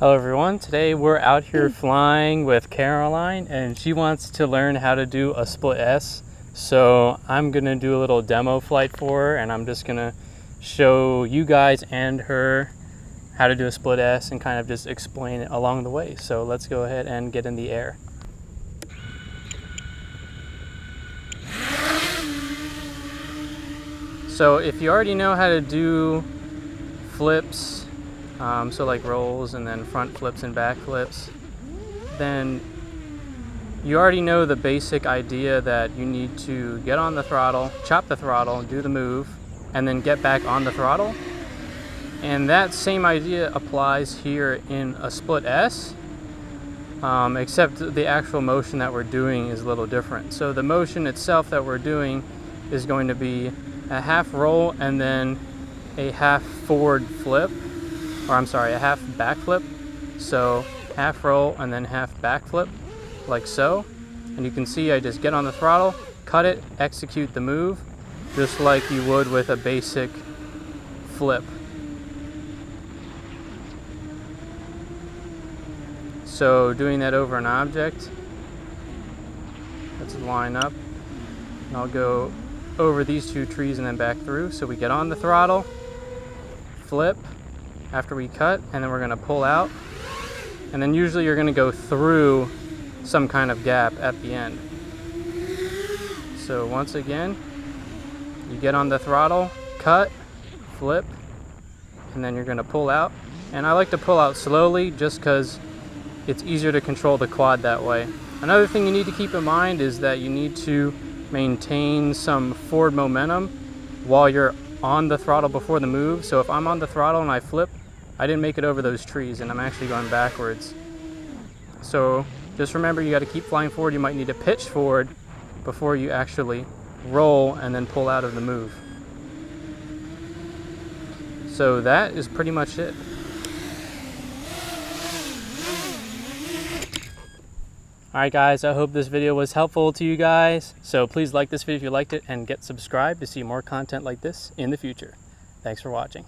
Hello everyone, today we're out here flying with Caroline and she wants to learn how to do a split S. So I'm gonna do a little demo flight for her and I'm just gonna show you guys and her how to do a split S and kind of just explain it along the way. So let's go ahead and get in the air. So if you already know how to do flips, so like rolls and then front flips and back flips, then you already know the basic idea that you need to get on the throttle, chop the throttle, do the move, and then get back on the throttle. And that same idea applies here in a split S, except the actual motion that we're doing is a little different. So the motion itself that we're doing is going to be a half roll and then a half forward flip, or I'm sorry, a half back flip. So half roll and then half back flip, like so. And you can see I just get on the throttle, cut it, execute the move, just like you would with a basic flip. So doing that over an object, let's line up. And I'll go over these two trees and then back through. So we get on the throttle, flip after we cut, and then we're going to pull out. And then usually you're going to go through some kind of gap at the end. So once again, you get on the throttle, cut, flip, and then you're going to pull out. And I like to pull out slowly just because it's easier to control the quad that way. Another thing you need to keep in mind is that you need to maintain some forward momentum while you're on the throttle before the move. So if I'm on the throttle and I flip, I didn't make it over those trees and I'm actually going backwards. So just remember, you got to keep flying forward. You might need to pitch forward before you actually roll and then pull out of the move. So that is pretty much it. Alright guys, I hope this video was helpful to you guys. So please like this video if you liked it and get subscribed to see more content like this in the future. Thanks for watching.